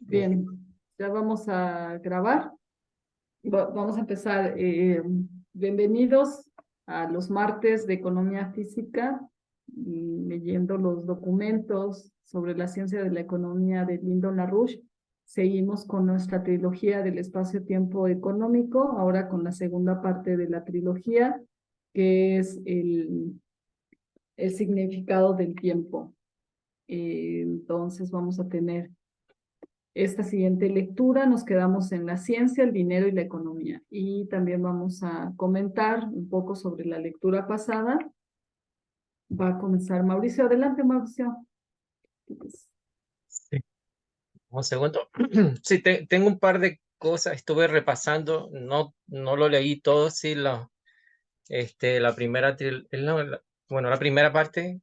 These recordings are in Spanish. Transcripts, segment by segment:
Bien, ya vamos a grabar. Vamos a empezar. Bienvenidos a los martes de Economía Física, leyendo los documentos sobre la ciencia de la economía de Lyndon LaRouche. Seguimos con nuestra trilogía del espacio-tiempo económico, ahora con la segunda parte de la trilogía, que es el significado del tiempo. Entonces vamos a tener esta siguiente lectura. Nos quedamos en la ciencia, el dinero y la economía. Y también vamos a comentar un poco sobre la lectura pasada. Va a comenzar Mauricio. Adelante, Mauricio. Sí, un segundo. Sí, tengo un par de cosas, estuve repasando, no lo leí todo, sí, la primera, bueno, la primera parte,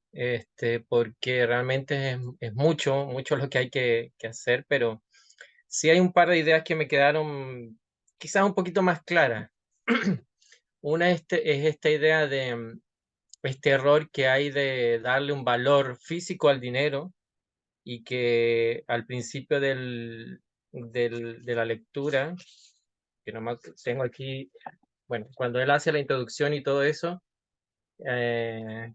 porque realmente es mucho lo que hay que hacer, pero sí hay un par de ideas que me quedaron quizás un poquito más claras. Una es esta idea de este error que hay de darle un valor físico al dinero y que al principio de la lectura, que nomás tengo aquí, bueno, cuando él hace la introducción y todo eso, eh,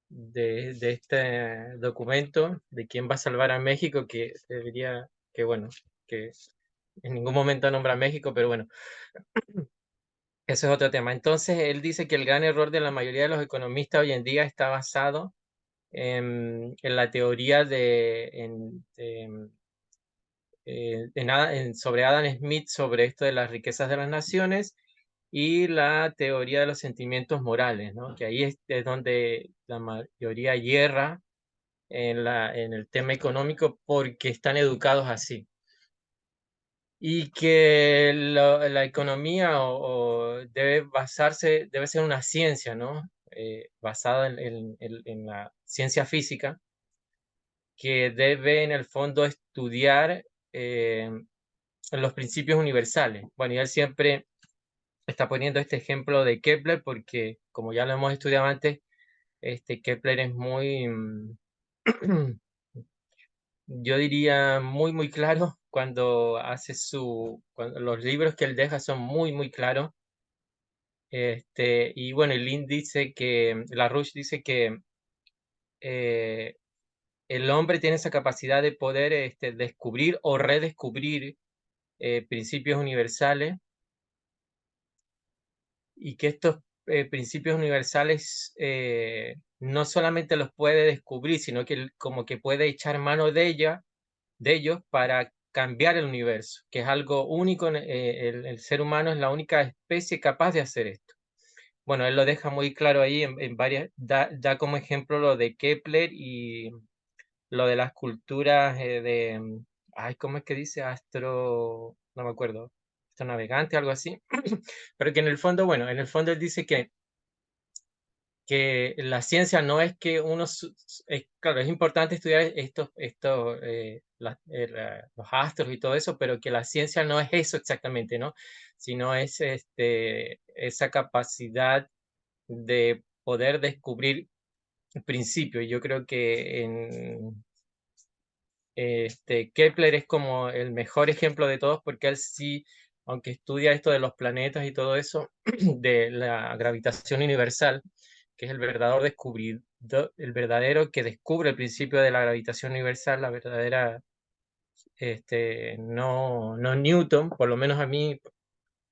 de este documento, de quién va a salvar a México, que debería, que bueno, que en ningún momento nombra a México, pero bueno, eso es otro tema. Entonces, él dice que el gran error de la mayoría de los economistas hoy en día está basado en la teoría sobre Adam Smith, sobre esto de las riquezas de las naciones y la teoría de los sentimientos morales, ¿no? Que ahí es donde la mayoría hierra en el tema económico porque están educados así. Y que la economía debe basarse, debe ser una ciencia, ¿no? Basada en la ciencia física, que debe en el fondo estudiar los principios universales. Bueno, y él siempre está poniendo este ejemplo de Kepler porque, como ya lo hemos estudiado antes, Kepler es muy, yo diría, muy claro cuando hace los libros que él deja son muy claros. Y bueno, LaRouche dice que eh, el hombre tiene esa capacidad de poder descubrir o redescubrir principios universales y que estos principios universales no solamente los puede descubrir, sino que como que puede echar mano de ellos para cambiar el universo, que es algo único. El ser humano es la única especie capaz de hacer esto. Bueno, él lo deja muy claro ahí en varias, da como ejemplo lo de Kepler y lo de las culturas ay, ¿cómo es que dice? No me acuerdo, astronavegante, algo así. Pero que en el fondo, bueno, en el fondo él dice que la ciencia no es que claro, es importante estudiar los astros y todo eso, pero que la ciencia no es eso exactamente, ¿no? Sino es esa capacidad de poder descubrir principios. Y yo creo que Kepler es como el mejor ejemplo de todos porque él sí, aunque estudia esto de los planetas y todo eso, de la gravitación universal, que es el verdadero que descubre el principio de la gravitación universal, la verdadera, no Newton, por lo menos a mí,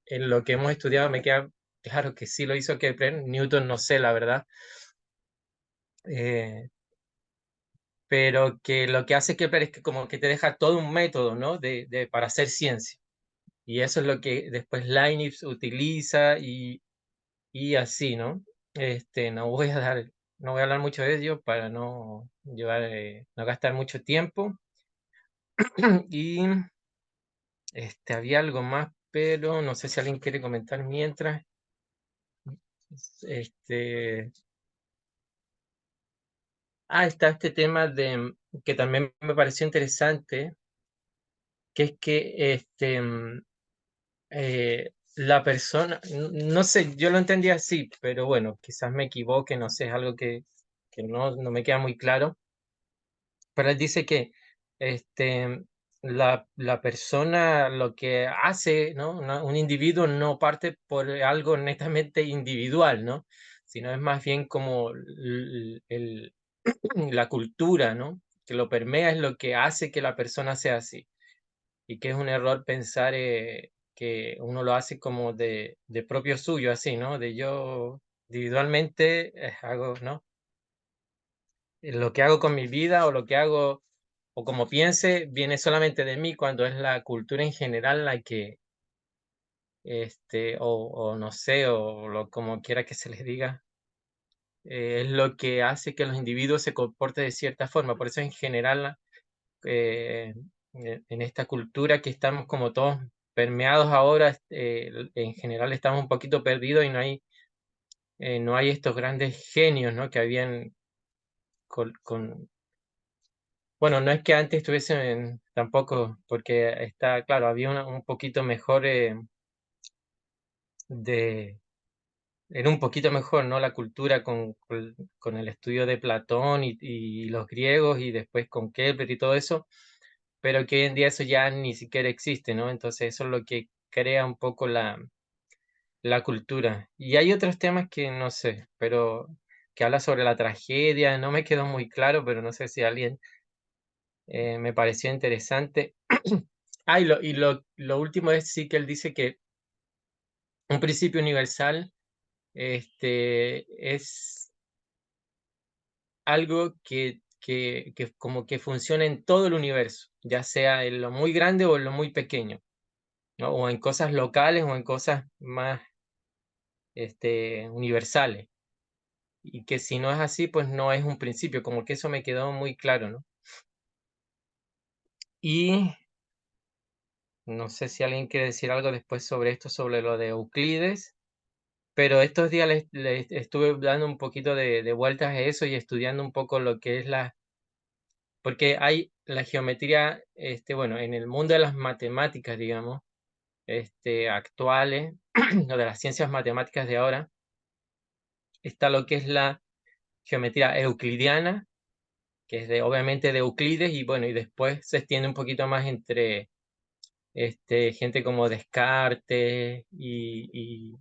en lo que hemos estudiado me queda claro que sí lo hizo Kepler. Newton no sé, la verdad. Eh, pero que lo que hace Kepler es que como que te deja todo un método, ¿no? Para hacer ciencia. Y eso es lo que después Leibniz utiliza y así, ¿no? No voy a hablar mucho de ello para no gastar mucho tiempo. Y había algo más, pero no sé si alguien quiere comentar mientras. Este, está este tema que también me pareció interesante, que es que la persona, no sé, yo lo entendí así, pero bueno, quizás me equivoque, no sé, es algo que no me queda muy claro, pero él dice que este, la persona lo que hace, ¿no? Un individuo no parte por algo netamente individual, ¿no? Sino es más bien como la cultura, ¿no? Que lo permea es lo que hace que la persona sea así. Y que es un error pensar que uno lo hace como de propio suyo, así, ¿no? De yo individualmente hago, ¿no? Lo que hago con mi vida o lo que hago o como piense viene solamente de mí cuando es la cultura en general la que, o no sé, o lo, como quiera que se les diga, es lo que hace que los individuos se comporten de cierta forma. Por eso en general, en esta cultura que estamos como todos permeados ahora, en general estamos un poquito perdidos y no hay estos grandes genios, ¿no? Que habían con, bueno, no es que antes estuviesen tampoco, porque está, claro, había un poquito mejor de, era un poquito mejor, ¿no? La cultura con el estudio de Platón y los griegos y después con Kepler y todo eso, pero que hoy en día eso ya ni siquiera existe, ¿no? Entonces eso es lo que crea un poco la cultura. Y hay otros temas que no sé, pero que habla sobre la tragedia, no me quedó muy claro, pero no sé si alguien me pareció interesante. Ah, lo último es sí que él dice que un principio universal es algo que como que funciona en todo el universo, ya sea en lo muy grande o en lo muy pequeño, ¿no? O en cosas locales o en cosas más universales. Y que si no es así, pues no es un principio, como que eso me quedó muy claro, ¿no? Y no sé si alguien quiere decir algo después sobre esto, sobre lo de Euclides. Pero estos días les estuve dando un poquito de vueltas a eso y estudiando un poco lo que es porque hay la geometría, bueno, en el mundo de las matemáticas, digamos, actuales, o de las ciencias matemáticas de ahora, está lo que es la geometría euclidiana, que es obviamente de Euclides, y bueno, y después se extiende un poquito más entre gente como Descartes y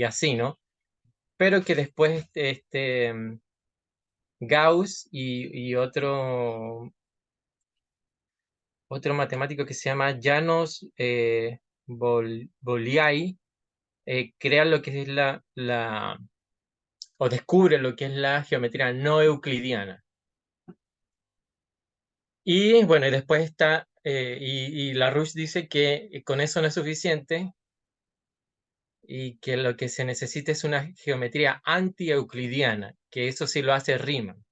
así, ¿no? Pero que después Gauss y otro matemático que se llama Janos Bolyai, crean lo que es o descubren lo que es la geometría no euclidiana. Y bueno, y después está, y Larouche dice que con eso no es suficiente y que lo que se necesita es una geometría anti-euclidiana, que eso sí lo hace Riemann.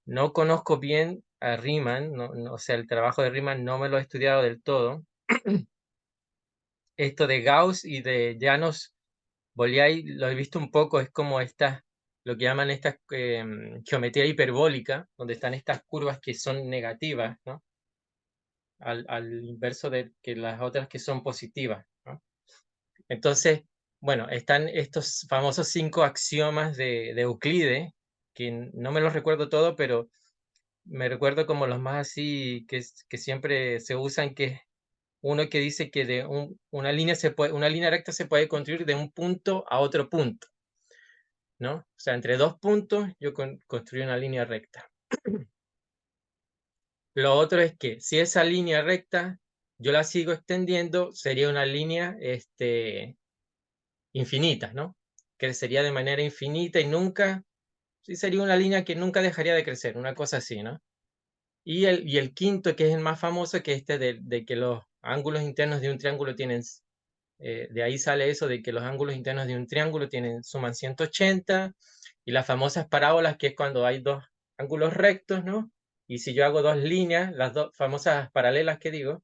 No conozco bien a Riemann, o sea, el trabajo de Riemann no me lo he estudiado del todo. Esto de Gauss y de Janos Bolyai lo he visto un poco, es como lo que llaman esta geometría hiperbólica, donde están estas curvas que son negativas, ¿no? Al inverso de que las otras que son positivas, ¿no? Entonces, bueno, están estos famosos 5 axiomas de Euclides, que no me los recuerdo todo, pero me recuerdo como los más así que siempre se usan, que es uno que dice que una línea recta se puede construir de un punto a otro punto, ¿no? O sea, entre dos puntos yo construí una línea recta. Lo otro es que si esa línea recta yo la sigo extendiendo, sería una línea infinita, ¿no? Crecería de manera infinita y nunca, sí, sería una línea que nunca dejaría de crecer, una cosa así, ¿no? Y el quinto, que es el más famoso, que es de que los ángulos internos de un triángulo tienen, de ahí sale eso de que los ángulos internos de un triángulo suman 180, y las famosas parábolas, que es cuando hay dos ángulos rectos, ¿no? Y si yo hago dos líneas, las dos famosas paralelas que digo,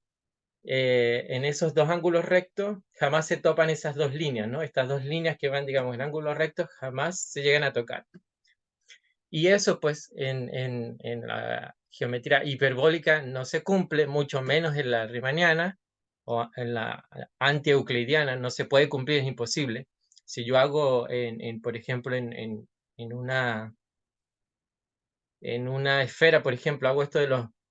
en esos dos ángulos rectos jamás se topan esas dos líneas, ¿no? Estas dos líneas que van, digamos, en ángulos rectos jamás se llegan a tocar. Y eso, pues, en la geometría hiperbólica no se cumple, mucho menos en la riemanniana o en la anti-euclidiana, no se puede cumplir, es imposible. Si yo hago, por ejemplo, en una esfera, por ejemplo, hago esto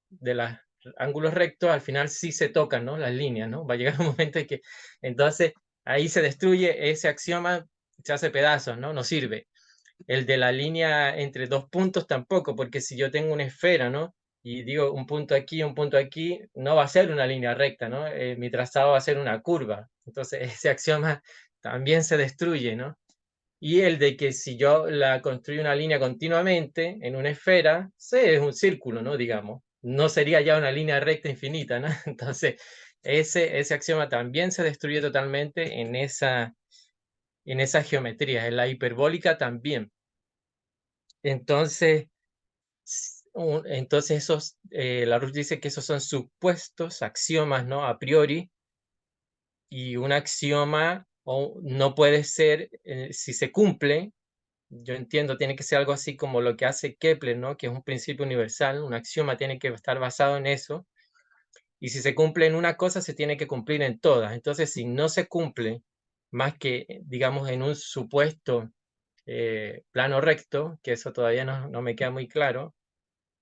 de las ángulos rectos, al final sí se tocan, ¿no? Las líneas, ¿no? Va a llegar un momento en que, entonces, ahí se destruye ese axioma, se hace pedazos, ¿no? No sirve. El de la línea entre dos puntos tampoco, porque si yo tengo una esfera, ¿no? Y digo un punto aquí, no va a ser una línea recta, ¿no? Mi trazado va a ser una curva. Entonces, ese axioma también se destruye, ¿no? Y el de que si yo la construyo una línea continuamente en una esfera, sí, es un círculo, ¿no? Digamos, no sería ya una línea recta infinita, ¿no? Entonces, ese axioma también se destruye totalmente en esa geometría, en la hiperbólica también. Entonces, entonces Larouche dice que esos son supuestos axiomas, ¿no? A priori, y un axioma no puede ser, si se cumple, yo entiendo, tiene que ser algo así como lo que hace Kepler, ¿no? Que es un principio universal, un axioma tiene que estar basado en eso, y si se cumple en una cosa, se tiene que cumplir en todas. Entonces, si no se cumple más que, digamos, en un supuesto plano recto, que eso todavía no me queda muy claro,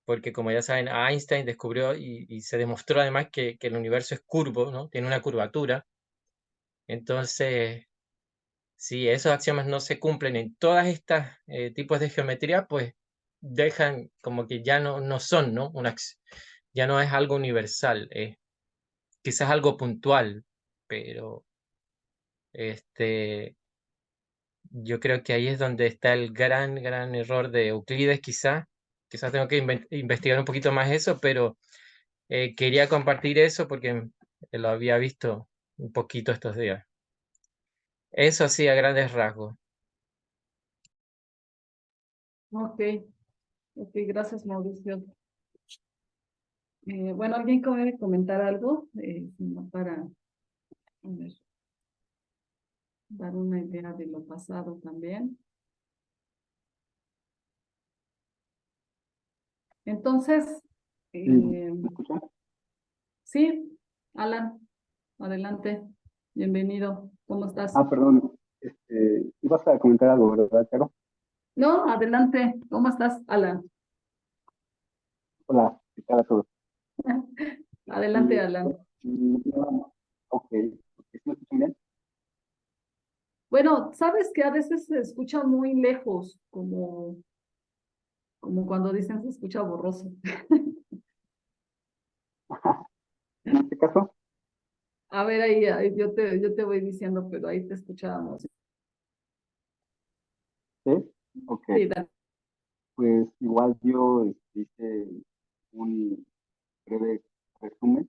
porque como ya saben, Einstein descubrió y se demostró además que el universo es curvo, ¿no? Tiene una curvatura. Entonces, si esos axiomas no se cumplen en todas estas tipos de geometría, pues dejan como que ya no son, ¿no? Ya no es algo universal, quizás algo puntual, pero este, yo creo que ahí es donde está el gran error de Euclides, quizás tengo que investigar un poquito más eso, pero quería compartir eso porque lo había visto un poquito estos días. Eso sí, a grandes rasgos. Ok, ok, gracias, Mauricio. Bueno, ¿alguien quiere comentar algo? No, para a ver, dar una idea de lo pasado también. Entonces, Sí, eh, ¿me escuchan? sí, Alan, adelante, bienvenido, ¿cómo estás? Perdón, ibas a comentar algo, ¿verdad, Caro? No, adelante, ¿cómo estás, Alan? Hola, ¿qué tal a todos? Adelante, Y, Alan. ok, ¿sí me escuchan bien? Bueno, sabes que a veces se escucha muy lejos, como cuando dicen se escucha borroso. En este caso, A ver, ahí yo te voy diciendo, pero ahí te escuchábamos. sí, ok, Sí, dale. pues igual yo hice un breve resumen,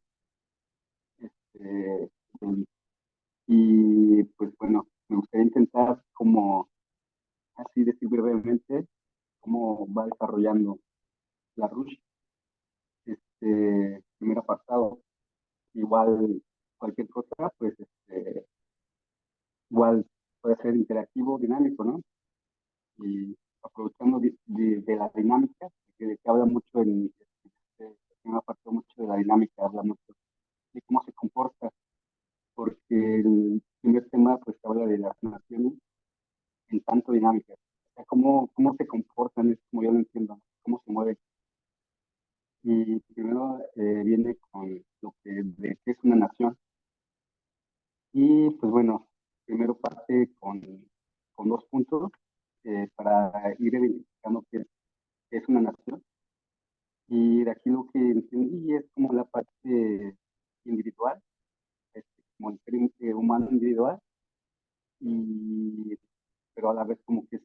este, y pues bueno, me gustaría intentar como, así decir brevemente, cómo va desarrollando la RUSH, primer apartado. Igual cualquier cosa, pues igual puede ser interactivo, dinámico, ¿no? Y aprovechando de la dinámica, que habla mucho me apartó mucho de la dinámica, habla mucho de cómo se comporta, porque el primer tema pues habla de las naciones en tanto dinámicas, o sea, cómo se comportan, es como yo lo entiendo, ¿no? Cómo se mueven. Y primero viene con lo que de qué es una nación. Y pues bueno, primero parte con dos puntos para ir identificando qué es una nación. Y de aquí lo que entendí es como la parte individual, como el ser humano individual, y, pero a la vez como que es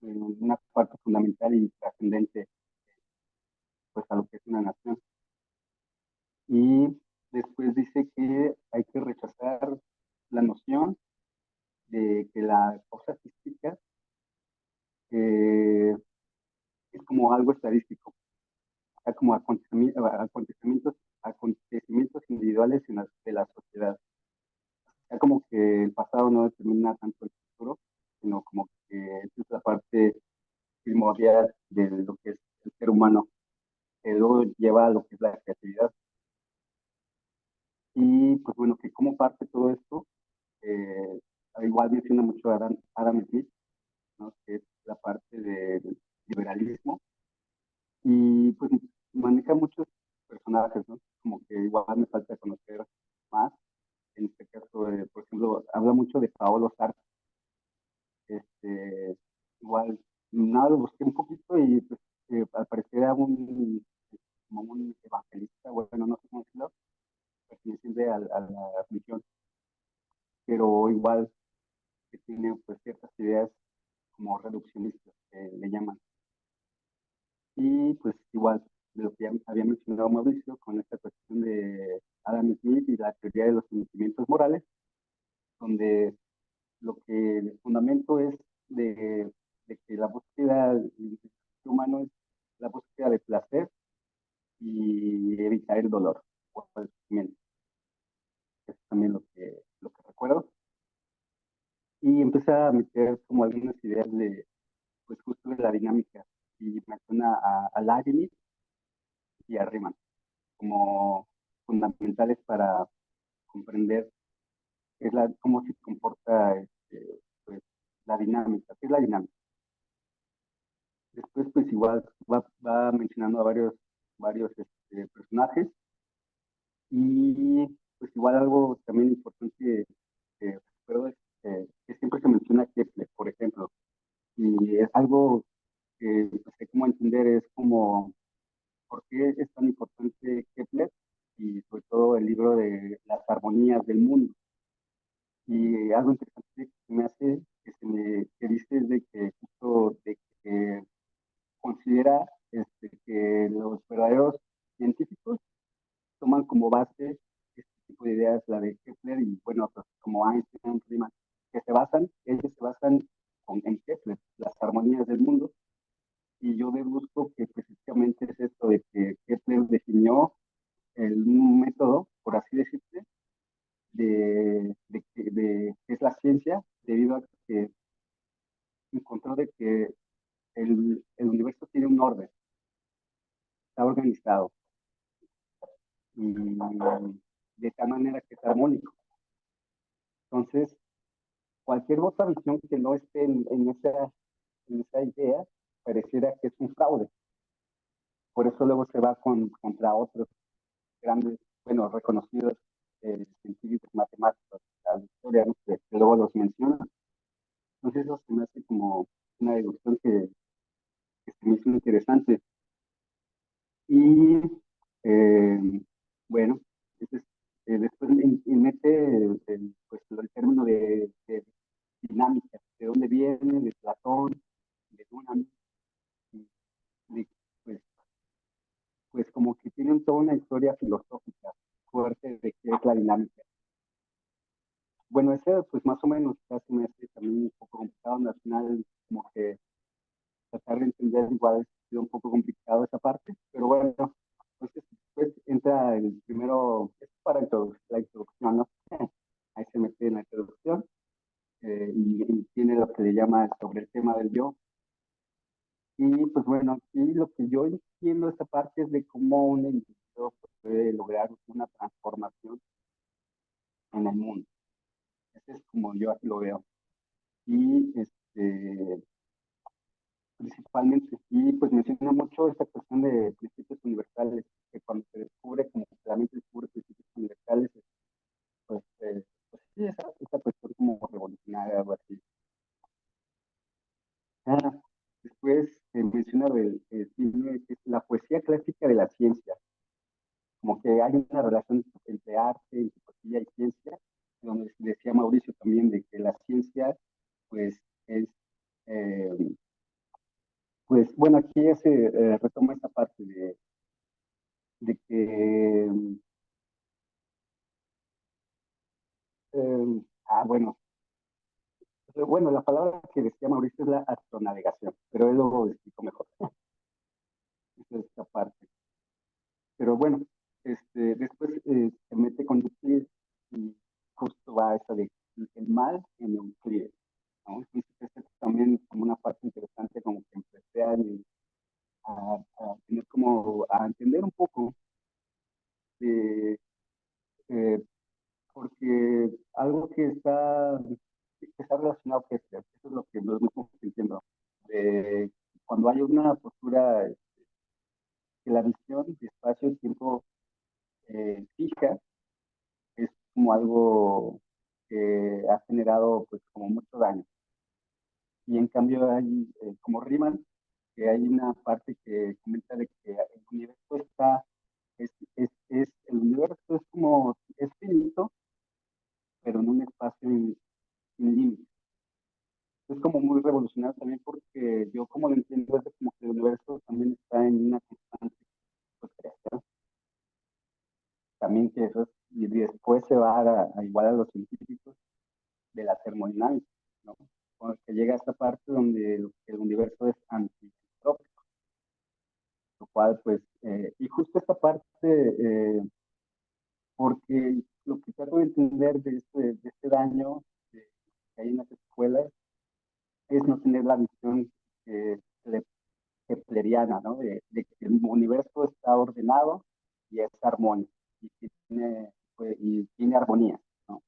una parte fundamental y trascendente pues a lo que es una nación. Y después dice que hay que rechazar la noción de que la cosa física eh, es como algo estadístico, o sea, como acontecimientos individuales de la sociedad. O sea, como que el pasado no determina tanto el futuro, sino como que es la parte primordial de lo que es el ser humano, que luego lleva a lo que es la creatividad. Y pues bueno, que como parte de todo esto, eh, igual menciona mucho a Adam Smith, ¿no? Que es la parte del liberalismo, y pues maneja mucho personajes, ¿no? Como que igual me falta conocer más. En este caso, por ejemplo, habla mucho de Paolo Sartre. Igual, nada, lo busqué un poquito y pues, al parecer era como un evangelista, bueno, no sé cómo decirlo, perteneciente a la religión, pero igual que tiene pues ciertas ideas como reduccionistas, que le llaman. Y pues igual, de lo que ya había mencionado Mauricio, con esta cuestión de Adam Smith y la teoría de los sentimientos morales, donde lo que el fundamento es de que la búsqueda del ser humano es la búsqueda de placer y evitar el dolor o el sufrimiento. Eso es también lo que recuerdo. Y empecé a meter como algunas ideas de, pues justo de la dinámica. Y menciona a Leibniz y a Riemann como fundamentales para comprender cómo se comporta pues, la dinámica. ¿Qué es la dinámica? Después, pues igual va mencionando a varios personajes y pues igual algo también importante que recuerdo es que siempre se menciona Kepler, por ejemplo, y es algo que no sé cómo entender, es como, ¿por qué es tan importante Kepler? Y sobre todo el libro de las armonías del mundo. Y algo interesante que me hace, que dice es de que justo de que considera que los verdaderos científicos toman como base este tipo de ideas, la de Kepler y bueno, pues, como Einstein, Riemann, ellos se basan en Kepler, las armonías del mundo, y yo deduzco que precisamente es esto de que Kepler definió el método, por así decirlo, de que es la ciencia, debido a que encontró de que el universo tiene un orden, está organizado, y de tal manera que es armónico. Entonces, cualquier otra visión que no esté en esa idea pareciera que es un fraude. Por eso luego se va contra otros grandes, bueno, reconocidos científicos matemáticos de la historia, ¿no? Que luego los menciona. Entonces eso se me hace como una deducción que se me hizo interesante. Y eh, bueno, entonces, después mete pues, el término de dinámica, de dónde viene, de Platón, de Dunan, de, pues, pues como que tienen toda una historia filosófica fuerte de qué es la dinámica. Bueno, ese pues más o menos casi me hace también un poco complicado, al final como que tratar de entender igual ha sido un poco complicado esa parte, pero bueno, entonces después entra el primero, es para la introducción, ¿no? Ahí se mete en la introducción y tiene lo que le llama sobre el tema del yo. Y pues bueno, aquí lo que yo entiendo esta parte es de cómo un individuo puede lograr una transformación en el mundo. Ese es como yo así lo veo. Y principalmente, y pues menciona mucho esta cuestión de principios universales, que cuando se descubre, como que la mente descubre principios universales, pues, pues sí, esa cuestión como revolucionaria, algo así. Ah, después menciona que es la poesía clásica de la ciencia, como que hay una relación entre arte, entre poesía y ciencia, donde decía Mauricio también de que la ciencia, pues, es, eh, pues, bueno, aquí ya se retoma esta parte de que, bueno, bueno, la palabra que decía Mauricio es la astronavegación, pero él lo explicó mejor, esa es esta parte. Pero bueno, después se mete con Euclides y justo va esa de el mal en Euclides, ¿no? Entonces, esta es también como una parte interesante, como que empecé a tener como, a entender un poco de, eh, porque algo que está relacionado, que eso es lo que nos estamos sintiendo, cuando hay una postura que la visión de espacio-tiempo fija es como algo que ha generado pues como mucho daño. Y en cambio hay, como Riemann, que hay una parte que comenta de que el universo está, el universo es como, es finito, pero en un espacio sin límites. Es como muy revolucionario también porque yo como lo entiendo es como que el universo también está en una constante pues, creación. También que eso es, y después se va a igual a los científicos de la termodinámica, ¿no? Cuando se llega a esta parte donde el universo es antientrópico, lo cual pues, y justo esta parte, porque lo que trato de entender de este daño que hay en las escuelas es no tener la visión kepleriana, ¿no? De que el universo está ordenado y es armónico y tiene armonía, ¿no?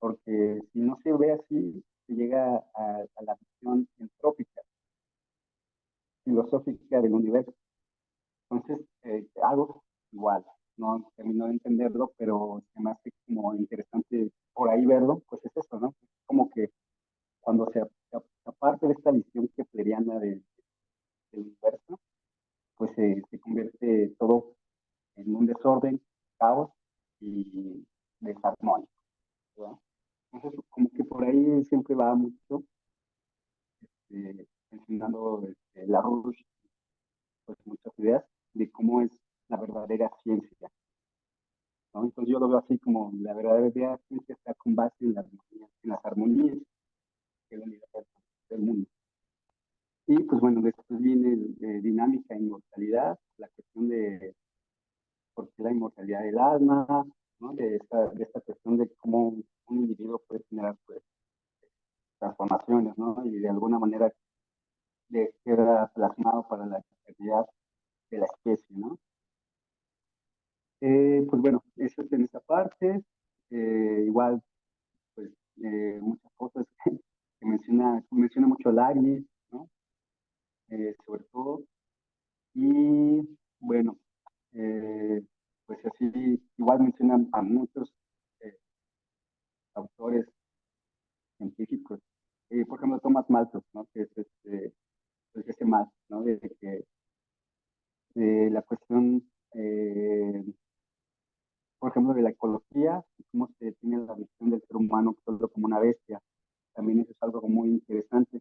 Porque si no se ve así, se llega a la visión entrópica, filosófica del universo. Entonces, algo igual, no termino de entenderlo, pero se me hace como interesante por ahí verlo, pues es eso, ¿no? Como que cuando se aparte de esta visión kepleriana del universo, pues se convierte todo en un desorden, caos y desarmónico, ¿verdad? Entonces, como que por ahí siempre va mucho, mencionando la Rush, pues muchas ideas de cómo es la verdadera ciencia, ¿no? Entonces yo lo veo así como la verdadera ciencia está con base en las armonías del universo, del mundo. Y pues bueno, después viene dinámica e inmortalidad, la cuestión de por qué la inmortalidad del alma, ¿no? De esta cuestión de cómo un individuo puede generar pues, transformaciones, ¿no? Y de alguna manera queda plasmado para la eternidad de la especie, ¿no? Pues bueno, eso es en esa parte. Igual, pues muchas cosas que menciona mucho Leibniz, ¿no? Sobre todo. Y bueno, eh, pues así, igual mencionan a muchos eh, autores científicos. Por ejemplo, Thomas Malthus, ¿no? Que es pues ese más, ¿no? De que de la cuestión, por ejemplo, de la ecología, cómo se tiene la visión del ser humano solo como una bestia. También eso es algo muy interesante.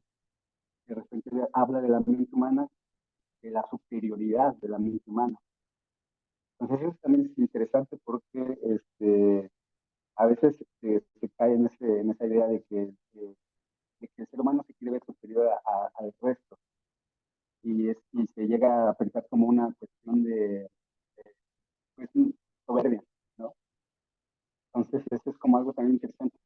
De repente habla de la mente humana, de la superioridad de la mente humana. Entonces eso también es interesante porque a veces se cae en esa idea de que el ser humano se quiere ver superior al resto y se llega a pensar como una cuestión de pues, soberbia, ¿no? Entonces eso es como algo también interesante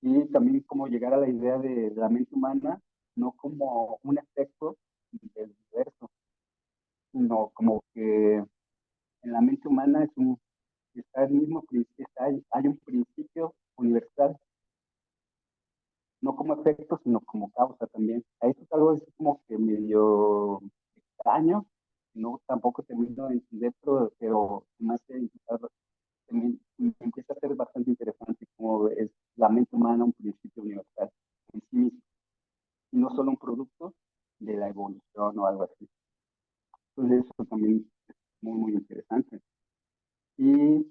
y también como llegar a la idea de la mente humana no como un efecto del universo, sino como que en la mente humana está el mismo hay un principio universal, no como efecto, sino como causa también. A eso es algo así como que medio extraño, no tampoco termino de entender, pero más me empieza a ser bastante interesante como es la mente humana un principio universal en sí mismo, y no solo un producto de la evolución o algo así. Entonces eso también es muy interesante. Y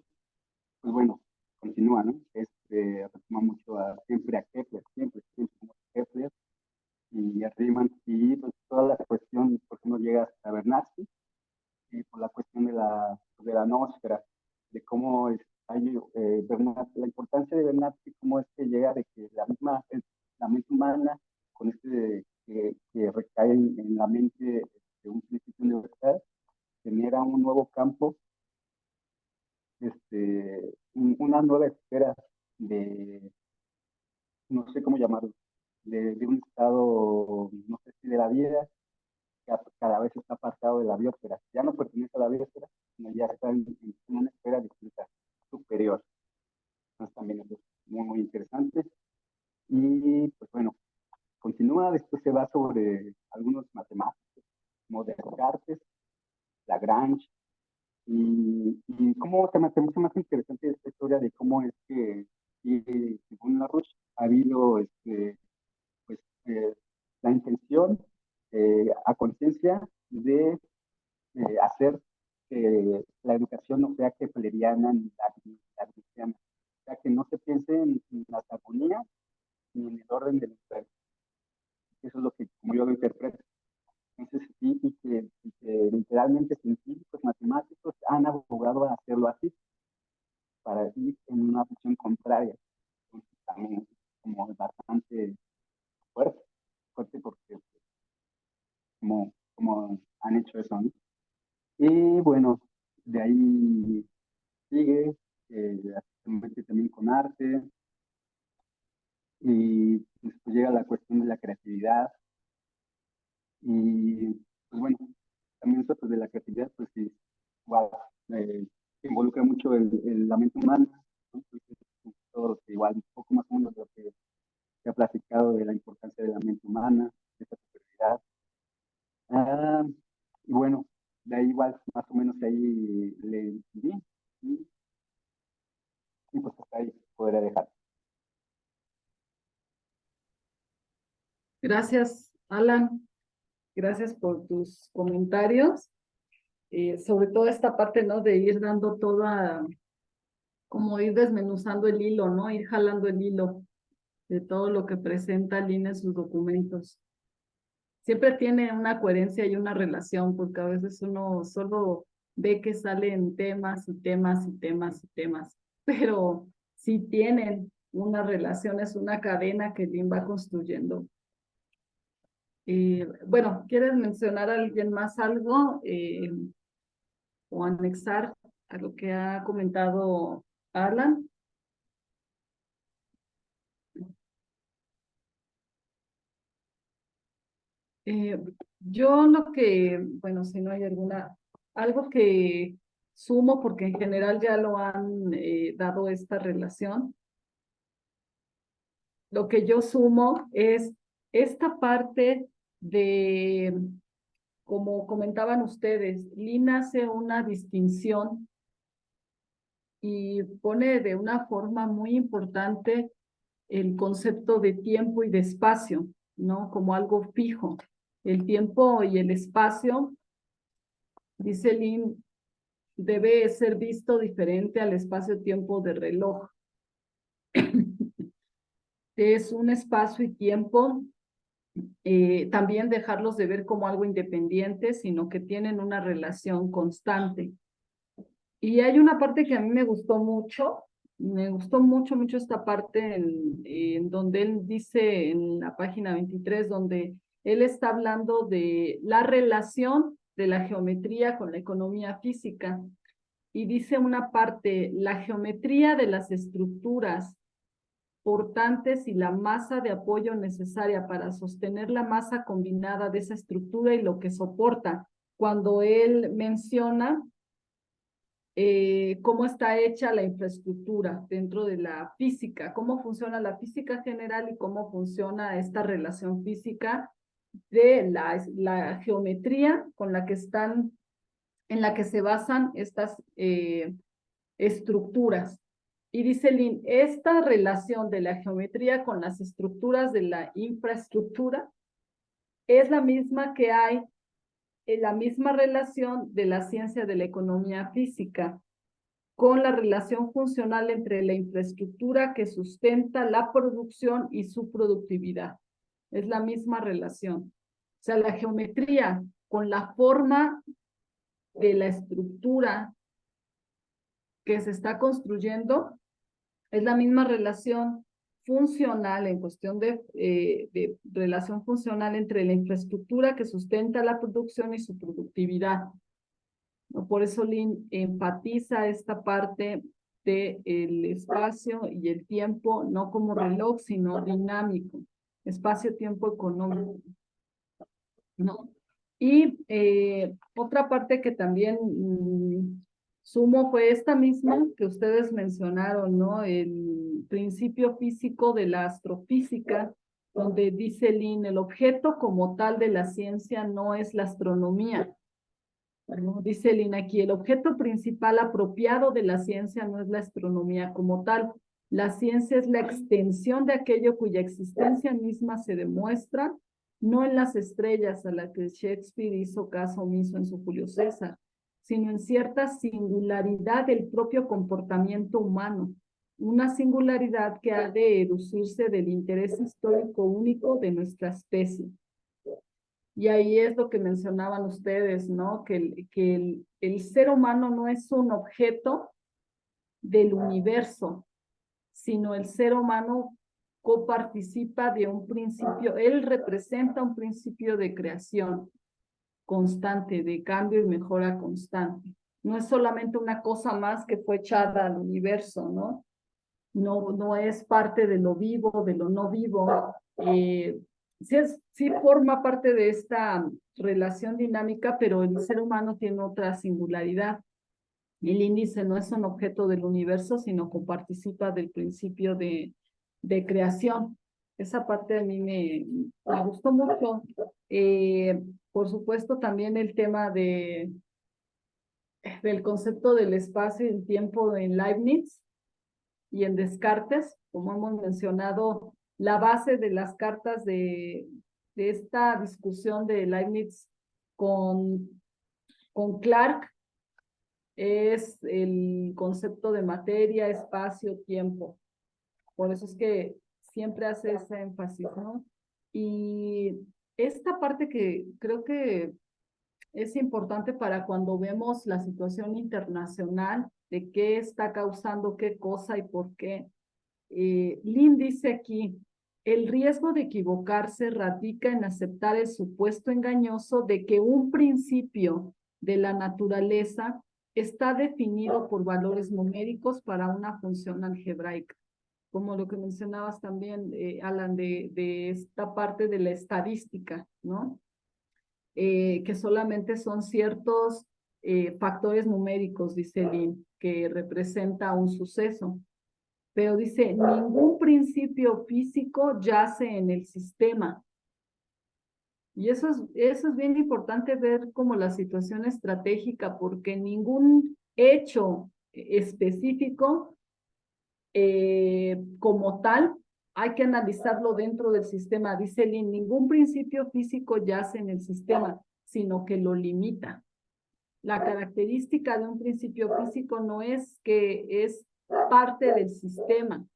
pues bueno, continúa, ¿no? Retoma mucho siempre a Kepler, siempre como Kepler y a Riemann, y pues toda la cuestión, por qué no llega hasta Bernardi, y por la cuestión de la noósfera, de cómo la importancia de Bernardi, cómo es que llega de que la mente humana, con que recae en la mente de un principio universal, genera un nuevo campo, una nueva esfera de, no sé cómo llamarlo, de un estado, no sé si de la vida, que cada vez está apartado de la biosfera. Ya no pertenece a la biosfera, sino ya está en una esfera distinta, superior. Entonces también es muy interesante. Y pues bueno, continúa, después se va sobre algunos matemáticos, como Descartes, Lagrange, y cómo se me hace mucho más interesante esta historia de cómo es que, según LaRouche, ha habido pues, la intención a conciencia de hacer que la educación no sea kepleriana ni lagrangiana, o sea, que no se piense en las armonías ni en el orden del universo. Eso es lo que, como yo lo interpreto. Entonces, y que literalmente científicos, matemáticos han abogado a hacerlo así, para ir en una opción contraria. Entonces, también es como bastante fuerte, fuerte porque como han hecho eso, ¿no? Y bueno, de ahí sigue, se mete también con arte, y después llega la cuestión de la creatividad, y pues bueno, también eso pues, de la creatividad, pues sí, wow, involucra mucho la mente humana, ¿no? Entonces, todo lo que igual, un poco más o menos de lo que se ha platicado de la importancia de la mente humana, de esta superioridad. Ah, y bueno, de ahí igual, más o menos ahí le entendí, y, y pues hasta ahí podría dejar. Gracias, Alan. Gracias por tus comentarios. Sobre todo esta parte, ¿no? De ir dando toda, como ir desmenuzando el hilo, ¿no? Ir jalando el hilo de todo lo que presenta Lina en sus documentos. Siempre tiene una coherencia y una relación, porque a veces uno solo ve que salen temas y temas y temas y temas, pero sí tienen una relación, es una cadena que Lin va construyendo. Bueno, ¿quieres mencionar a alguien más algo o anexar a lo que ha comentado Alan? Eh, yo lo que, bueno, si no hay algo que sumo, porque en general ya lo han dado esta relación, lo que yo sumo es esta parte de, como comentaban ustedes, Lin hace una distinción y pone de una forma muy importante el concepto de tiempo y de espacio, ¿no? Como algo fijo. El tiempo y el espacio, dice Lin, debe ser visto diferente al espacio-tiempo de reloj. Es un espacio y tiempo, también dejarlos de ver como algo independiente, sino que tienen una relación constante. Y hay una parte que a mí me gustó mucho esta parte en donde él dice en la página 23, donde él está hablando de la relación de la geometría con la economía física. Y dice una parte, la geometría de las estructuras portantes y la masa de apoyo necesaria para sostener la masa combinada de esa estructura y lo que soporta. Cuando él menciona cómo está hecha la infraestructura dentro de la física, cómo funciona la física general y cómo funciona esta relación física de la geometría con la que están, en la que se basan estas estructuras. Y dice Lin, esta relación de la geometría con las estructuras de la infraestructura es la misma que hay en la misma relación de la ciencia de la economía física con la relación funcional entre la infraestructura que sustenta la producción y su productividad. Es la misma relación. O sea, la geometría con la forma de la estructura que se está construyendo es la misma relación funcional en cuestión de relación funcional entre la infraestructura que sustenta la producción y su productividad. ¿No? Por eso Lin enfatiza esta parte del espacio y el tiempo, no como reloj, sino dinámico, espacio-tiempo económico, ¿no? Y otra parte que también sumo fue esta misma que ustedes mencionaron, ¿no? El principio físico de la astrofísica, donde dice Lin, el objeto como tal de la ciencia no es la astronomía, Bueno, dice Lina aquí, el objeto principal apropiado de la ciencia no es la astronomía como tal. La ciencia es la extensión de aquello cuya existencia misma se demuestra, no en las estrellas a las que Shakespeare hizo caso omiso en su Julio César, sino en cierta singularidad del propio comportamiento humano, una singularidad que ha de deducirse del interés histórico único de nuestra especie. Y ahí es lo que mencionaban ustedes, ¿no? Que el ser humano no es un objeto del universo, sino el ser humano coparticipa de un principio, él representa un principio de creación constante, de cambio y mejora constante. No es solamente una cosa más que fue echada al universo, ¿no? No es parte de lo vivo, de lo no vivo. Sí forma parte de esta relación dinámica, pero el ser humano tiene otra singularidad. El índice no es un objeto del universo, sino que participa del principio de creación. Esa parte a mí me gustó mucho. Por supuesto, también el tema del concepto del espacio y el tiempo en Leibniz y en Descartes, como hemos mencionado, la base de las cartas de esta discusión de Leibniz con Clarke es el concepto de materia, espacio, tiempo. Por eso es que siempre hace ese énfasis, ¿no? Y esta parte que creo que es importante para cuando vemos la situación internacional de qué está causando qué cosa y por qué. Lynn dice aquí, el riesgo de equivocarse radica en aceptar el supuesto engañoso de que un principio de la naturaleza está definido por valores numéricos para una función algebraica, como lo que mencionabas también, Alan, de esta parte de la estadística, ¿no? Que solamente son ciertos factores numéricos, dice Lynn, que representa un suceso. Pero dice, ningún principio físico yace en el sistema. Y eso es bien importante ver como la situación estratégica, porque ningún hecho específico como tal hay que analizarlo dentro del sistema. Dice Lynn, ningún principio físico yace en el sistema, sino que lo limita. La característica de un principio físico no es que es parte del sistema,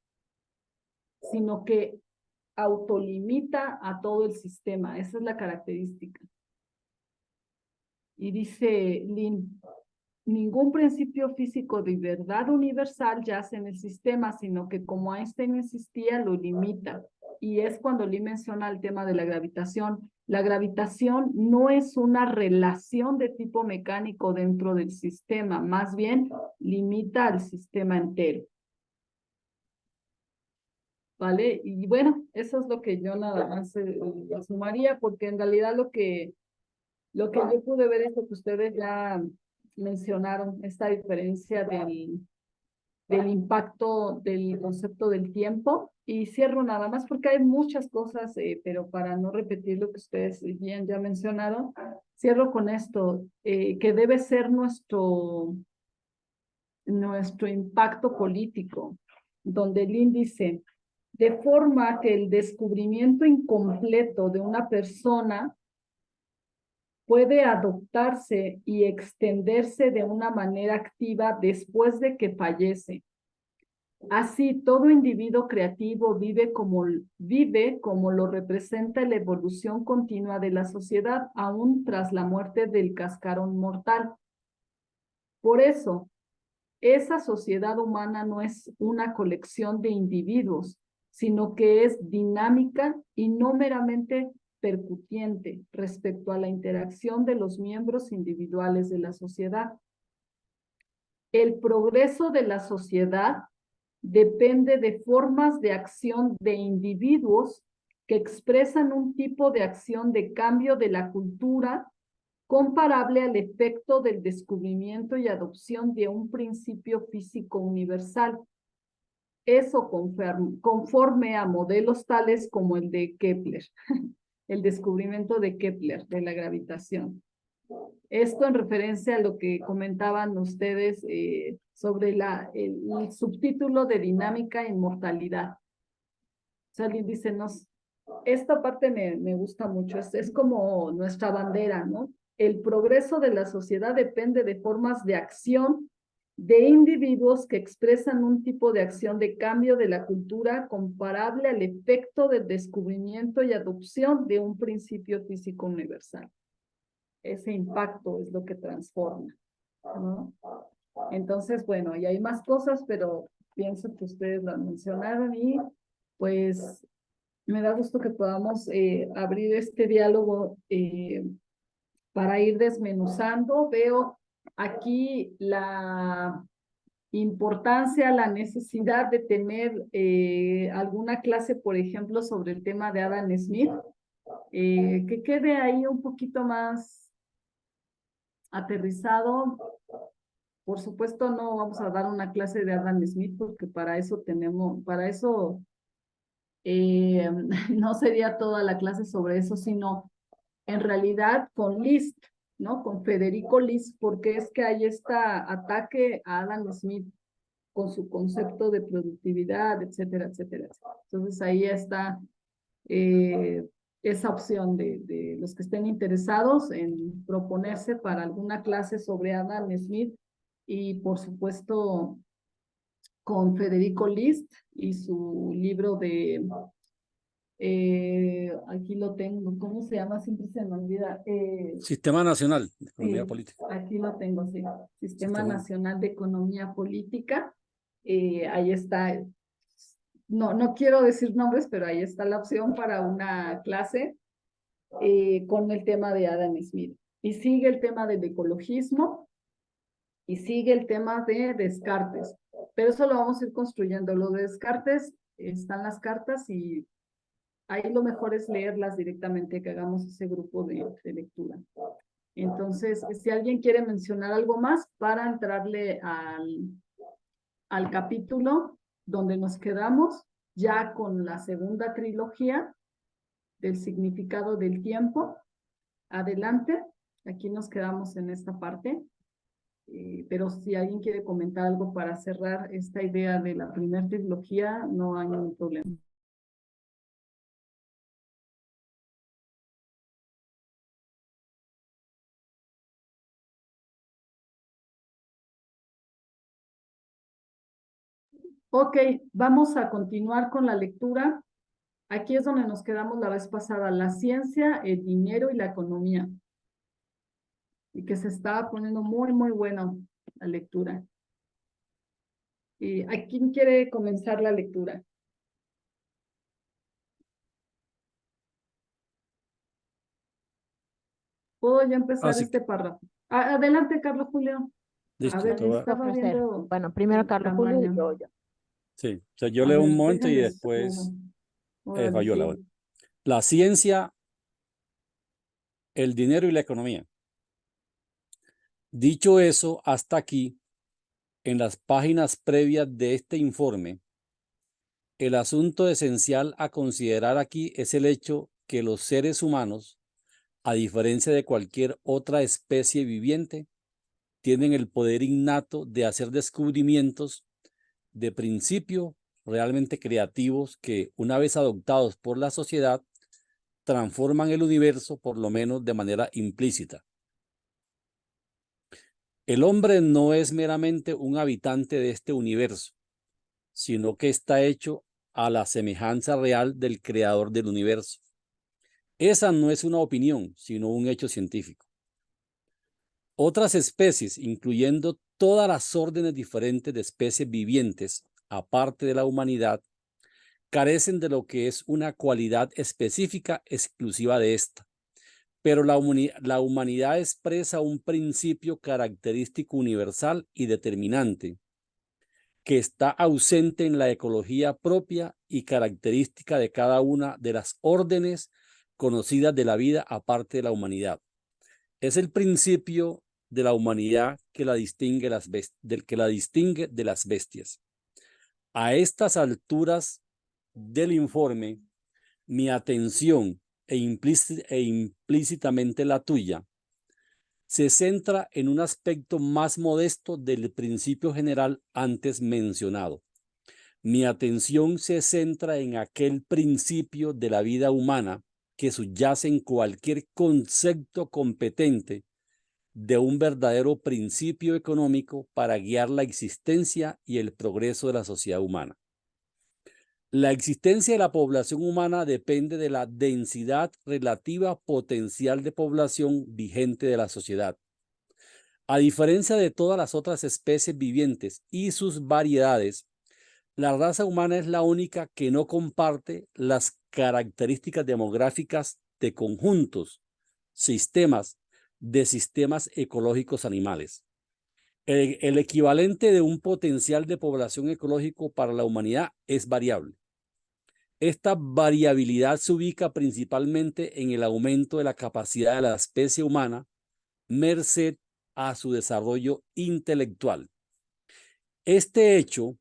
sino que autolimita a todo el sistema. Esa es la característica. Y dice Lynn, ningún principio físico de verdad universal yace en el sistema, sino que como Einstein insistía, lo limita. Y es cuando Lynn menciona el tema de la gravitación. La gravitación no es una relación de tipo mecánico dentro del sistema, más bien limita al sistema entero. ¿Vale? Y bueno, eso es lo que yo nada más sumaría, porque en realidad lo que yo pude ver es lo que ustedes ya mencionaron, esta diferencia del impacto del concepto del tiempo. Y cierro nada más porque hay muchas cosas, pero para no repetir lo que ustedes bien ya mencionaron, cierro con esto, que debe ser nuestro impacto político, donde el índice de forma que el descubrimiento incompleto de una persona puede adoptarse y extenderse de una manera activa después de que fallece. Así, todo individuo creativo vive como lo representa la evolución continua de la sociedad, aún tras la muerte del cascarón mortal. Por eso, esa sociedad humana no es una colección de individuos, sino que es dinámica y no meramente percutiente respecto a la interacción de los miembros individuales de la sociedad. El progreso de la sociedad depende de formas de acción de individuos que expresan un tipo de acción de cambio de la cultura comparable al efecto del descubrimiento y adopción de un principio físico universal. Eso conforme a modelos tales como el de Kepler, el descubrimiento de Kepler de la gravitación. Esto en referencia a lo que comentaban ustedes sobre el subtítulo de dinámica e inmortalidad. O sea, alguien dice, esta parte me gusta mucho, es como nuestra bandera, ¿no? El progreso de la sociedad depende de formas de acción de individuos que expresan un tipo de acción de cambio de la cultura comparable al efecto del descubrimiento y adopción de un principio físico universal. Ese impacto es lo que transforma, ¿no? Entonces, bueno, y hay más cosas, pero pienso que ustedes lo mencionaron y pues me da gusto que podamos abrir este diálogo para ir desmenuzando. Veo aquí la importancia, la necesidad de tener alguna clase, por ejemplo, sobre el tema de Adam Smith, que quede ahí un poquito más aterrizado. Por supuesto, no vamos a dar una clase de Adam Smith porque para eso no sería toda la clase sobre eso, sino en realidad con List, ¿no? Con Federico List, porque es que hay este ataque a Adam Smith con su concepto de productividad, etcétera, etcétera, etcétera. Entonces ahí está esa opción de los que estén interesados en proponerse para alguna clase sobre Adam Smith y por supuesto con Federico List y su libro de aquí lo tengo, ¿cómo se llama? Siempre se me olvida. Sistema Nacional de Economía Sí, Política. aquí lo tengo, sí. Sistema Nacional de Economía Política. Ahí está. No quiero decir nombres, pero ahí está la opción para una clase con el tema de Adam Smith. Y sigue el tema del ecologismo y sigue el tema de Descartes. Pero eso lo vamos a ir construyendo. Lo de Descartes están las cartas y ahí lo mejor es leerlas directamente, que hagamos ese grupo de lectura. Entonces, si alguien quiere mencionar algo más para entrarle al capítulo donde nos quedamos, ya con la segunda trilogía del significado del tiempo, adelante, aquí nos quedamos en esta parte, pero si alguien quiere comentar algo para cerrar esta idea de la primera trilogía, no hay ningún problema. Ok, vamos a continuar con la lectura. Aquí es donde nos quedamos la vez pasada, la ciencia, el dinero y la economía. Y que se estaba poniendo muy, muy bueno la lectura. ¿A quién quiere comenzar la lectura? ¿Puedo ya empezar sí. este párrafo? Adelante, Carlos Julio. Listo, A ver, te voy a- estaba viendo Bueno, primero el Carlos Julio y tamaño. luego yo. Sí, o sea, yo A leo ver, un momento y déjenme después subo. Órale, Fabiola. sí. Bueno. La ciencia, el dinero y la economía. Dicho eso, hasta aquí, en las páginas previas de este informe, el asunto esencial a considerar aquí es el hecho que los seres humanos, a diferencia de cualquier otra especie viviente, tienen el poder innato de hacer descubrimientos de principio realmente creativos que, una vez adoptados por la sociedad, transforman el universo por lo menos de manera implícita. El hombre no es meramente un habitante de este universo, sino que está hecho a la semejanza real del creador del universo. Esa no es una opinión, sino un hecho científico. Otras especies, incluyendo todas las órdenes diferentes de especies vivientes, aparte de la humanidad, carecen de lo que es una cualidad específica exclusiva de esta. Pero la humanidad expresa un principio característico universal y determinante, que está ausente en la ecología propia y característica de cada una de las órdenes conocidas de la vida aparte de la humanidad. Es el principio de la humanidad que la distingue de las bestias. A estas alturas del informe, mi atención e implícitamente la tuya se centra en un aspecto más modesto del principio general antes mencionado. Mi atención se centra en aquel principio de la vida humana que subyace en cualquier concepto competente de un verdadero principio económico para guiar la existencia y el progreso de la sociedad humana. La existencia de la población humana depende de la densidad relativa potencial de población vigente de la sociedad. A diferencia de todas las otras especies vivientes y sus variedades, la raza humana es la única que no comparte las características demográficas de conjuntos, sistemas ecológicos animales. El equivalente de un potencial de población ecológico para la humanidad es variable. Esta variabilidad se ubica principalmente en el aumento de la capacidad de la especie humana, merced a su desarrollo intelectual. Este hecho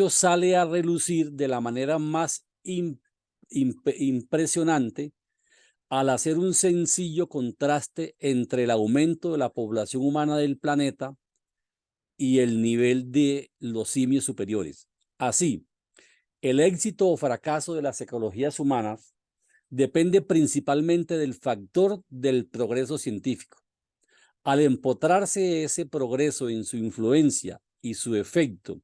sale a relucir de la manera más impresionante al hacer un sencillo contraste entre el aumento de la población humana del planeta y el nivel de los simios superiores. Así, el éxito o fracaso de las ecologías humanas depende principalmente del factor del progreso científico. Al empotrarse ese progreso en su influencia y su efecto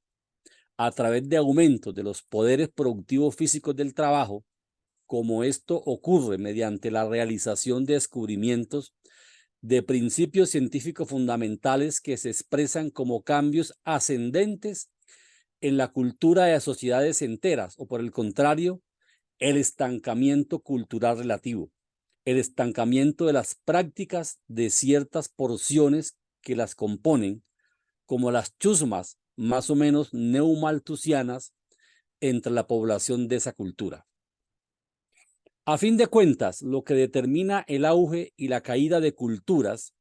a través de aumentos de los poderes productivos físicos del trabajo, como esto ocurre mediante la realización de descubrimientos de principios científicos fundamentales que se expresan como cambios ascendentes en la cultura de sociedades enteras, o por el contrario, el estancamiento cultural relativo, el estancamiento de las prácticas de ciertas porciones que las componen, como las chusmas más o menos neumalthusianas entre la población de esa cultura. A fin de cuentas, lo que determina el auge y la caída de culturas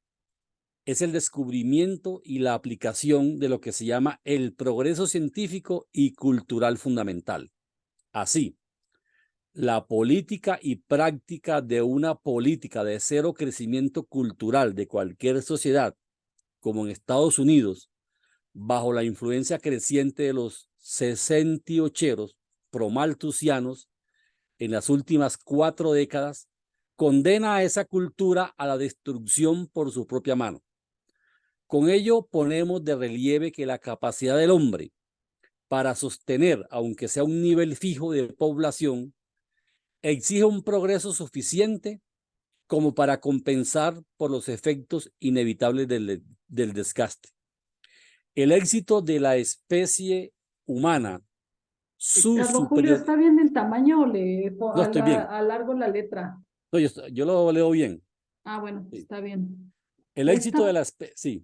es el descubrimiento y la aplicación de lo que se llama el progreso científico y cultural fundamental. Así, la política y práctica de una política de cero crecimiento cultural de cualquier sociedad, como en Estados Unidos, bajo la influencia creciente de los 68eros promalthusianos en las últimas 4 décadas, condena a esa cultura a la destrucción por su propia mano. Con ello ponemos de relieve que la capacidad del hombre para sostener, aunque sea un nivel fijo de población, exige un progreso suficiente como para compensar por los efectos inevitables del desgaste. El éxito de la especie humana, su Carlos Julio, superior... ¿está bien el tamaño o No, estoy bien. alargo la letra? No, yo lo leo bien. Ah, bueno, Sí. está bien. El éxito de la sí.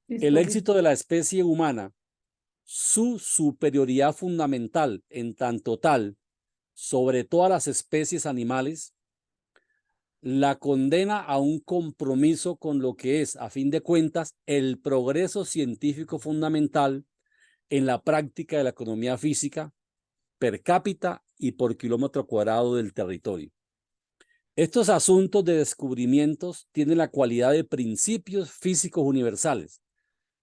El éxito de la especie humana, su superioridad fundamental en tanto tal sobre todas las especies animales, la condena a un compromiso con lo que es, a fin de cuentas, el progreso científico fundamental en la práctica de la economía física per cápita y por kilómetro cuadrado del territorio. Estos asuntos de descubrimientos tienen la cualidad de principios físicos universales,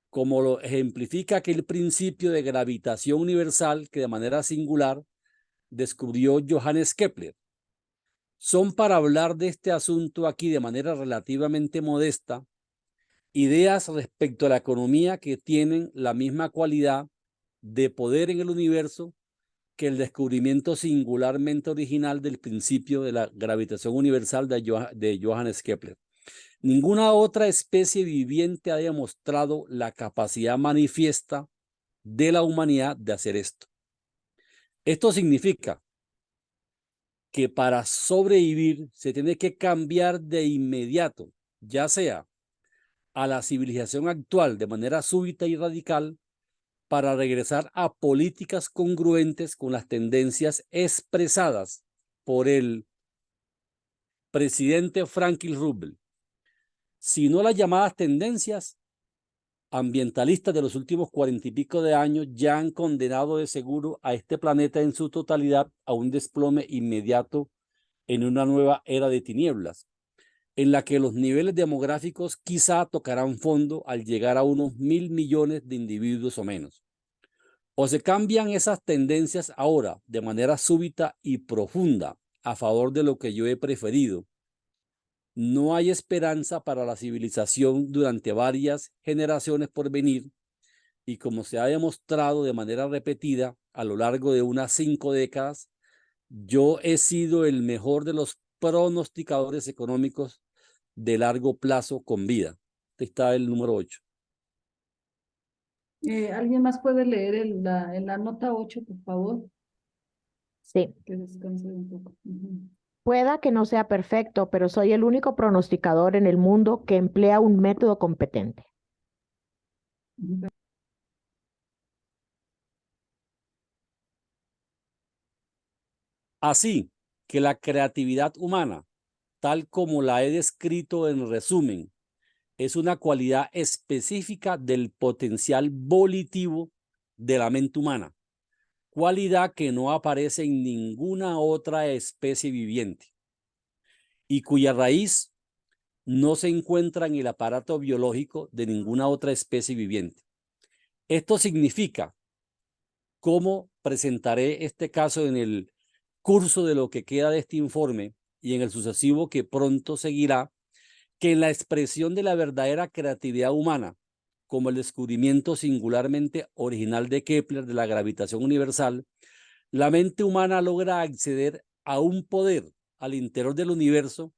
como lo ejemplifica aquel principio de gravitación universal que de manera singular descubrió Johannes Kepler. Son, para hablar de este asunto aquí de manera relativamente modesta, ideas respecto a la economía que tienen la misma cualidad de poder en el universo que el descubrimiento singularmente original del principio de la gravitación universal de Johannes Kepler. Ninguna otra especie viviente ha demostrado la capacidad manifiesta de la humanidad de hacer esto. Esto significa que para sobrevivir se tiene que cambiar de inmediato, ya sea a la civilización actual de manera súbita y radical, para regresar a políticas congruentes con las tendencias expresadas por el presidente Franklin Roosevelt. Si no las llamadas tendencias, ambientalistas de los últimos 40 y pico de años ya han condenado de seguro a este planeta en su totalidad a un desplome inmediato en una nueva era de tinieblas, en la que los niveles demográficos quizá tocarán fondo al llegar a unos 1.000 millones de individuos o menos. O se cambian esas tendencias ahora de manera súbita y profunda a favor de lo que yo he preferido. No hay esperanza para la civilización durante varias generaciones por venir, y como se ha demostrado de manera repetida a lo largo de unas 5 décadas, yo he sido el mejor de los pronosticadores económicos de largo plazo con vida. Este está el número 8. ¿Alguien más puede leer en la nota 8, por favor? Sí. Que descanse un poco. Pueda que no sea perfecto, pero soy el único pronosticador en el mundo que emplea un método competente. Así que la creatividad humana, tal como la he descrito en resumen, es una cualidad específica del potencial volitivo de la mente humana, cualidad que no aparece en ninguna otra especie viviente y cuya raíz no se encuentra en el aparato biológico de ninguna otra especie viviente. Esto significa, como presentaré este caso en el curso de lo que queda de este informe y en el sucesivo que pronto seguirá, que en la expresión de la verdadera creatividad humana, como el descubrimiento singularmente original de Kepler de la gravitación universal, la mente humana logra acceder a un poder al interior del universo,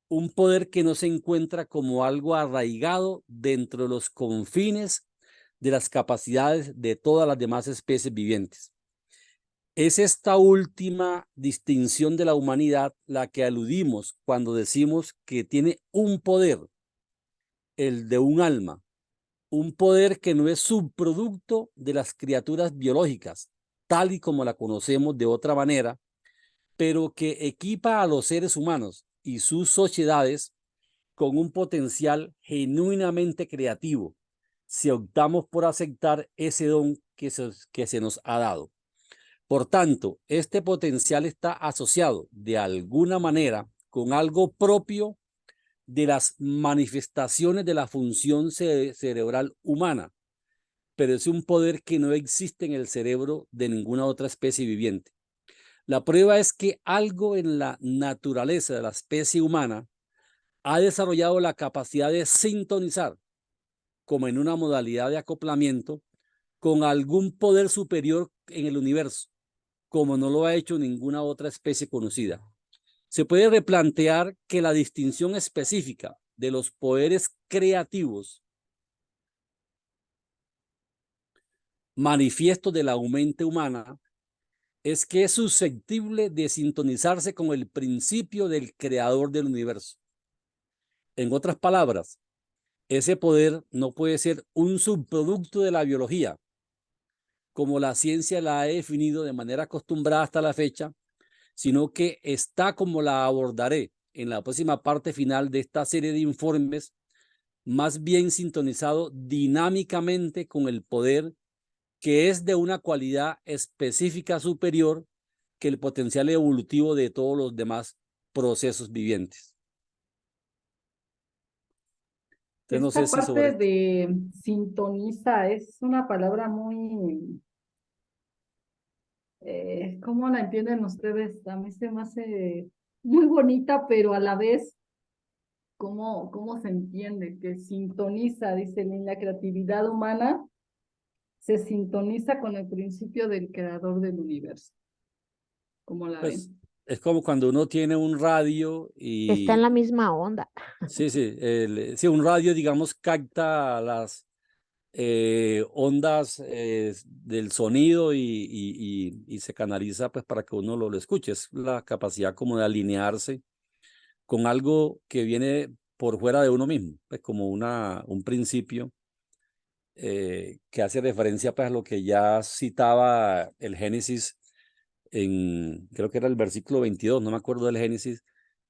un poder que no se encuentra como algo arraigado dentro de los confines de las capacidades de todas las demás especies vivientes. Es esta última distinción de la humanidad la que aludimos cuando decimos que tiene un poder, el de un alma, un poder que no es subproducto de las criaturas biológicas, tal y como la conocemos de otra manera, pero que equipa a los seres humanos y sus sociedades con un potencial genuinamente creativo, si optamos por aceptar ese don que se nos ha dado. Por tanto, este potencial está asociado de alguna manera con algo propio de las manifestaciones de la función cerebral humana, pero es un poder que no existe en el cerebro de ninguna otra especie viviente. La prueba es que algo en la naturaleza de la especie humana ha desarrollado la capacidad de sintonizar, como en una modalidad de acoplamiento, con algún poder superior en el universo, como no lo ha hecho ninguna otra especie conocida. Se puede replantear que la distinción específica de los poderes creativos manifiestos de la mente humana es que es susceptible de sintonizarse con el principio del creador del universo. En otras palabras, ese poder no puede ser un subproducto de la biología, como la ciencia la ha definido de manera acostumbrada hasta la fecha, sino que está, como la abordaré en la próxima parte final de esta serie de informes, más bien sintonizado dinámicamente con el poder que es de una cualidad específica superior que el potencial evolutivo de todos los demás procesos vivientes. Entonces, no sé Esta si sobre parte de sintoniza es una palabra muy, ¿cómo la entienden ustedes? A mí se me hace muy bonita, pero a la vez, ¿cómo se entiende? Que sintoniza, dice Lynn, la creatividad humana se sintoniza con el principio del creador del universo. ¿Cómo la pues, ven? es como cuando uno tiene un radio y... Está en la misma onda. Sí, sí, un radio, digamos, capta las ondas del sonido y se canaliza pues para que uno lo escuche. Es la capacidad como de alinearse con algo que viene por fuera de uno mismo, pues como un principio que hace referencia pues a lo que ya citaba el Génesis creo que era el versículo 22, no me acuerdo del Génesis,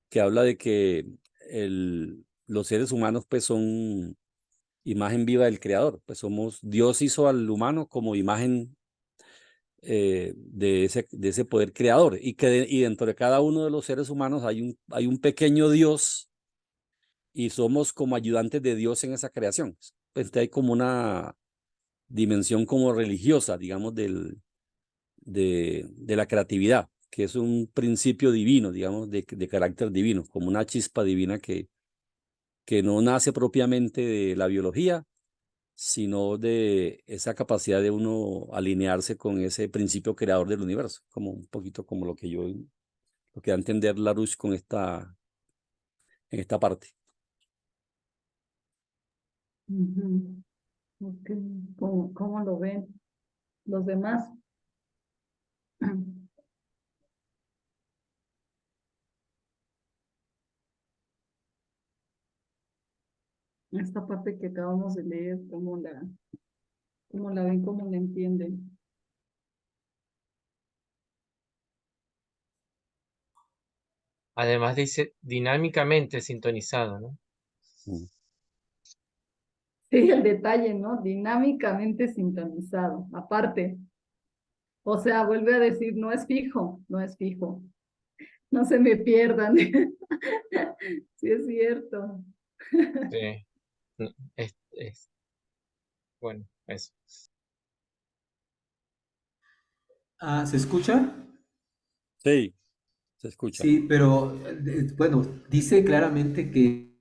que habla de que los seres humanos pues son imagen viva del Creador. Pues Dios hizo al humano como imagen de ese poder creador, y dentro de cada uno de los seres humanos hay un pequeño Dios, y somos como ayudantes de Dios en esa creación. Pues hay como una dimensión como religiosa, digamos, de la creatividad, que es un principio divino, digamos, de carácter divino, como una chispa divina que no nace propiamente de la biología, sino de esa capacidad de uno alinearse con ese principio creador del universo, como un poquito como lo que da a entender Larouche en esta parte. Ujú. Ok. ¿Cómo lo ven los demás? Esta parte que acabamos de leer, ¿cómo la ven, cómo la entienden? Además dice dinámicamente sintonizado, ¿no? Mm. Sí, el detalle, ¿no? Dinámicamente sintonizado. Aparte, o sea, vuelve a decir, no es fijo, no es fijo. No se me pierdan. Sí, es cierto. Sí. No, bueno, eso. Ah, ¿se escucha? Sí, se escucha. Sí, pero bueno, dice claramente que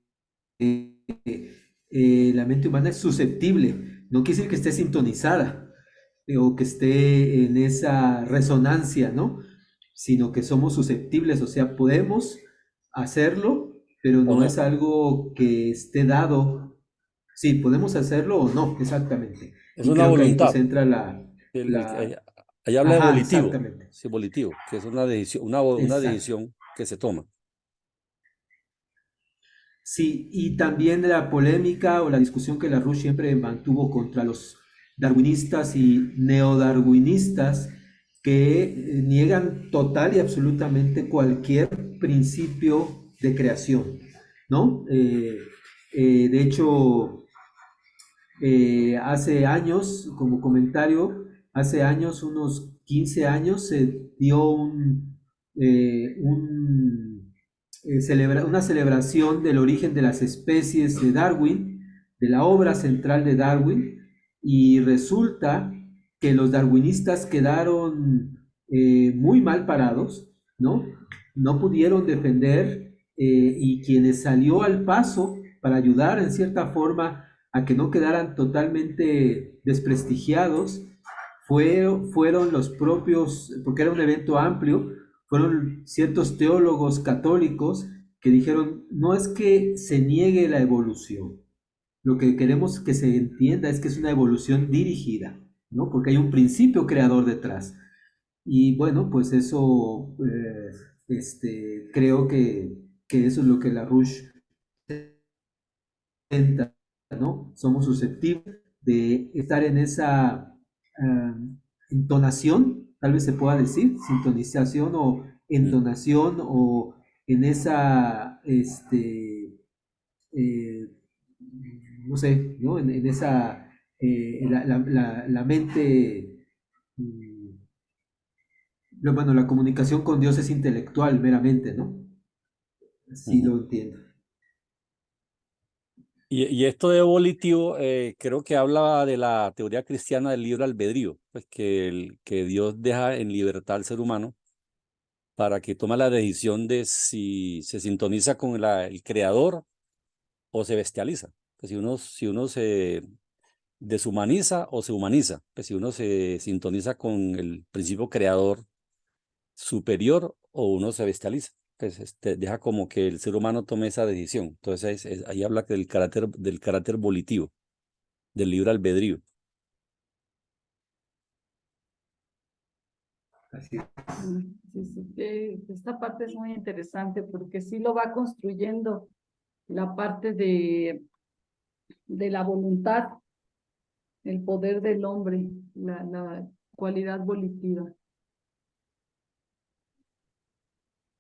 la mente humana es susceptible. No quiere decir que esté sintonizada o que esté en esa resonancia, ¿no? Sino que somos susceptibles, o sea, podemos hacerlo, pero ¿O no no? es algo que esté dado. Sí, podemos hacerlo o no, exactamente. Es Y una creo que ahí pues voluntad. entra Ahí ahí habla de Ajá, volitivo, exactamente. sí, volitivo, que es una decisión, una Exacto. decisión que se toma. Sí, y también la polémica o la discusión que Larouche siempre mantuvo contra los darwinistas y neodarwinistas que niegan total y absolutamente cualquier principio de creación, ¿no? De hecho, hace años, como comentario, hace años, unos 15 años, se dio una celebración del origen de las especies de Darwin, de la obra central de Darwin, y resulta que los darwinistas quedaron muy mal parados, ¿no? No pudieron defender, y quienes salió al paso para ayudar en cierta forma a que no quedaran totalmente desprestigiados, fueron los propios, porque era un evento amplio, fueron ciertos teólogos católicos que dijeron, no es que se niegue la evolución, lo que queremos que se entienda es que es una evolución dirigida, ¿no? Porque hay un principio creador detrás. Y bueno, pues eso, creo que eso es lo que Larouche intenta, ¿no? Somos susceptibles de estar en esa entonación, tal vez se pueda decir, sintonización o Mm. entonación, o en esa, eh, no sé, ¿no? En esa, la mente, mm, bueno, la comunicación con Dios es intelectual meramente, ¿no? Así Ujú. lo entiendo. Y esto de volitivo, creo que habla de la teoría cristiana del libre albedrío, pues que Dios deja en libertad al ser humano para que tome la decisión de si se sintoniza con el creador o se bestializa. Pues si uno se deshumaniza o se humaniza, pues si uno se sintoniza con el principio creador superior o uno se bestializa. Pues deja como que el ser humano tome esa decisión. Entonces ahí habla del carácter volitivo, del libre albedrío. Así es. Sí, sí, esta parte es muy interesante porque sí lo va construyendo la parte de la voluntad, el poder del hombre, la cualidad volitiva.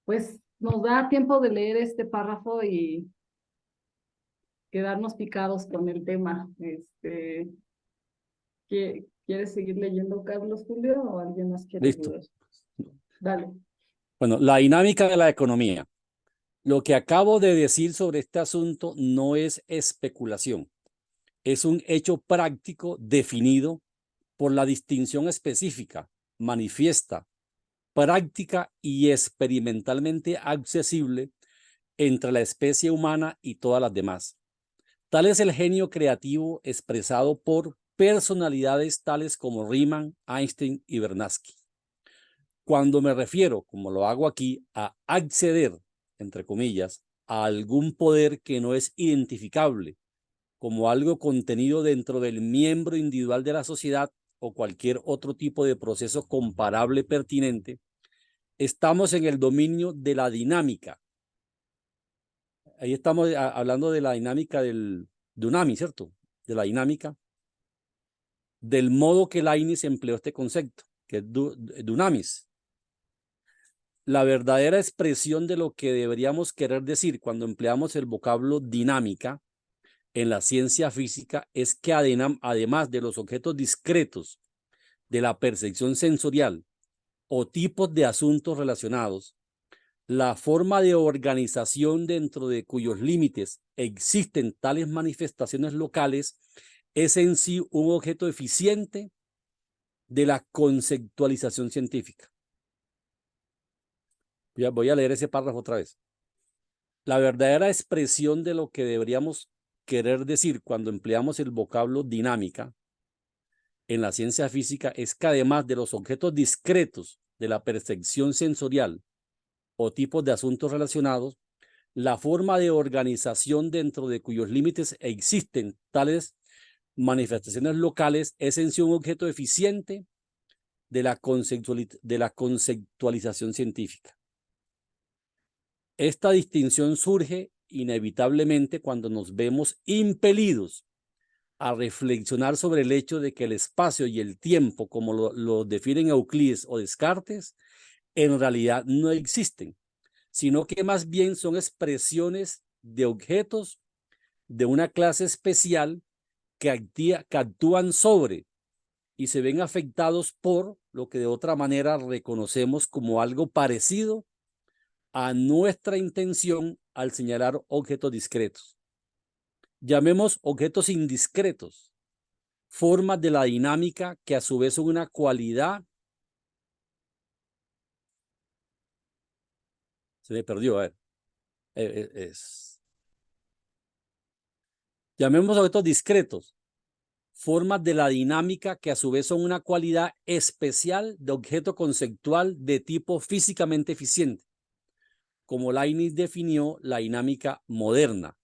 Pues nos da tiempo de leer este párrafo y quedarnos picados con el tema. ¿Quieres seguir leyendo, Carlos Julio, o alguien más quiere Listo. ayudar? Dale. Bueno, la dinámica de la economía. Lo que acabo de decir sobre este asunto no es especulación, es un hecho práctico definido por la distinción específica, manifiesta, práctica y experimentalmente accesible entre la especie humana y todas las demás. Tal es el genio creativo expresado por personalidades tales como Riemann, Einstein y Bernanke. Cuando me refiero, como lo hago aquí, a acceder, entre comillas, a algún poder que no es identificable como algo contenido dentro del miembro individual de la sociedad o cualquier otro tipo de proceso comparable pertinente, estamos en el dominio de la dinámica. Ahí estamos hablando de la dinámica del Dunami, ¿cierto? De la dinámica, del modo que Leibniz empleó este concepto, que es dunamis. La verdadera expresión de lo que deberíamos querer decir cuando empleamos el vocablo dinámica en la ciencia física es que además de los objetos discretos de la percepción sensorial o tipos de asuntos relacionados, la forma de organización dentro de cuyos límites existen tales manifestaciones locales es en sí un objeto eficiente de la conceptualización científica. Voy a leer ese párrafo otra vez. La verdadera expresión de lo que deberíamos querer decir cuando empleamos el vocablo dinámica en la ciencia física es que además de los objetos discretos de la percepción sensorial o tipos de asuntos relacionados, la forma de organización dentro de cuyos límites existen tales manifestaciones locales es en sí un objeto eficiente de la conceptualización científica. Esta distinción surge inevitablemente cuando nos vemos impelidos a reflexionar sobre el hecho de que el espacio y el tiempo, como lo definen Euclides o Descartes, en realidad no existen, sino que más bien son expresiones de objetos de una clase especial que actúan sobre y se ven afectados por lo que de otra manera reconocemos como algo parecido a nuestra intención al señalar objetos discretos. Llamemos objetos indiscretos, formas de la dinámica que a su vez son una cualidad. Se me perdió, a ver. Llamemos objetos discretos, formas de la dinámica que a su vez son una cualidad especial de objeto conceptual de tipo físicamente eficiente, como Leibniz definió la dinámica moderna,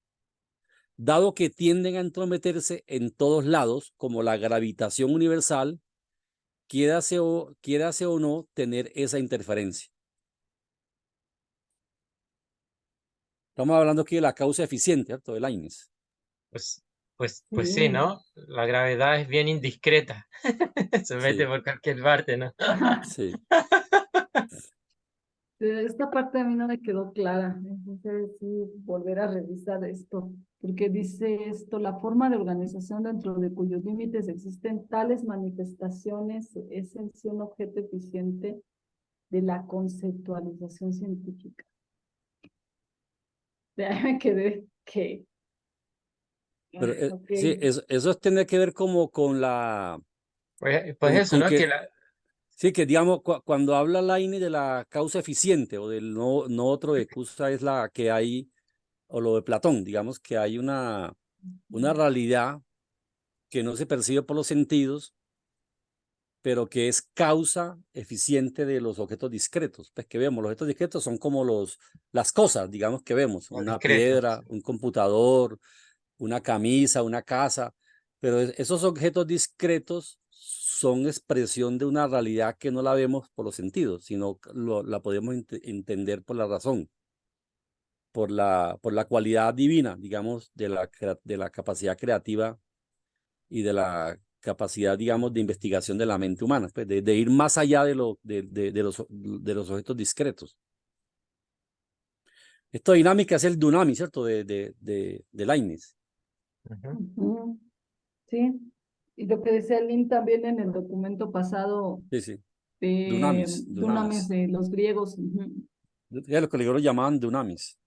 dado que tienden a entrometerse en todos lados, como la gravitación universal, quiérase o no tener esa interferencia. Estamos hablando aquí de la causa eficiente, ¿cierto? De Leibniz. Pues sí, ¿no? La gravedad es bien indiscreta. Se mete por cualquier parte, ¿no? Sí. Esta parte a mí no me quedó clara, entonces sí, volver a revisar esto, porque dice esto, la forma de organización dentro de cuyos límites existen tales manifestaciones es en sí un objeto eficiente de la conceptualización científica. De ahí me quedé que... Pero okay. sí, eso tiene que ver como con la... Pues eso, ¿no? Sí, que digamos, cuando habla Leibniz de la causa eficiente o del no otro de causa es la que hay, o lo de Platón, digamos que hay una realidad que no se percibe por los sentidos, pero que es causa eficiente de los objetos discretos. Pues que vemos, los objetos discretos son como las cosas, digamos, que vemos, una piedra, un computador, una camisa, una casa, pero esos objetos discretos son expresión de una realidad que no la vemos por los sentidos, sino la podemos entender por la razón, por la cualidad divina, digamos, de la capacidad creativa y de la capacidad, digamos, de investigación de la mente humana, pues, de ir más allá de los objetos discretos. Esta dinámica es el Dunami, ¿cierto? De Leibniz. Ujú. Ujú. Sí, y lo que decía Lynn también en el documento pasado Sí, sí. de Dunamis, Dunamis dunamis. de los griegos. Ujú. Es lo que ellos lo llamaban dunamis.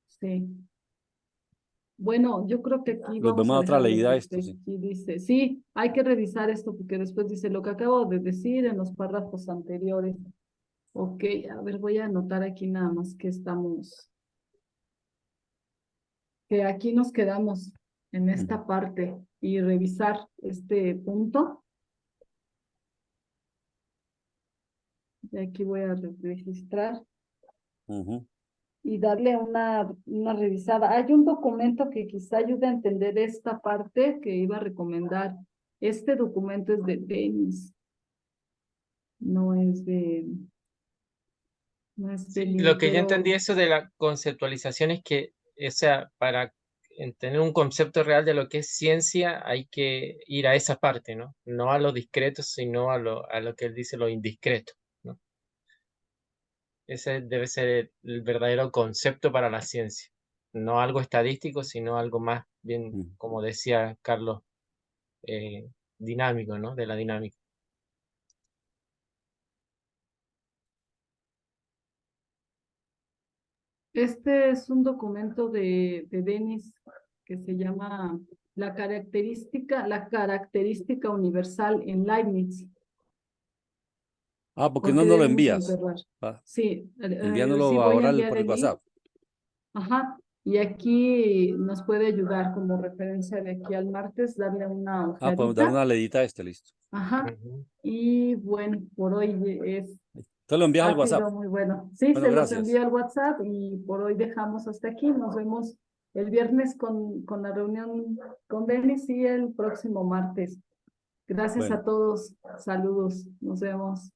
Sí. Bueno, yo creo que aquí Los vamos vemos a a otra dejarlo leída porque esto, sí. aquí dice, sí, hay que revisar esto porque después dice lo que acabo de decir en los párrafos anteriores. Ok, a ver, voy a anotar aquí nada más que aquí nos quedamos en esta parte y revisar este punto. Y aquí voy a registrar Ujú. y darle una revisada. Hay un documento que quizá ayude a entender esta parte que iba a recomendar. Este documento es de Denis, no es de, no es de Sí, Lynn, lo que yo entendí pero eso de la conceptualización es que, o sea, para tener un concepto real de lo que es ciencia hay que ir a esa parte, ¿no? No a lo discreto, sino a lo que él dice, lo indiscreto, ¿no? Ese debe ser el verdadero concepto para la ciencia. No algo estadístico, sino algo más bien, Mm. como decía Carlos, dinámico, ¿no? De la dinámica. este es un documento de Denis que se llama la característica universal en Leibniz. Ah, ¿por qué ¿Por no qué nos lo debemos envías? enterrar? Ah, Sí, sí envíanoslo voy a ahora enviar por el el link. WhatsApp. Ajá, y aquí nos puede ayudar como referencia de aquí al martes, darle una Ah, podemos dar ojeadita. una leidita a este, listo. Ajá, Ujú. y bueno, por hoy Te lo envías al ha WhatsApp. sido muy bueno. Sí, Bueno, se los gracias. envío al WhatsApp y por hoy dejamos hasta aquí. Nos vemos el viernes con la reunión con Denis y el próximo martes. Gracias Bueno. a todos. Saludos. Nos vemos.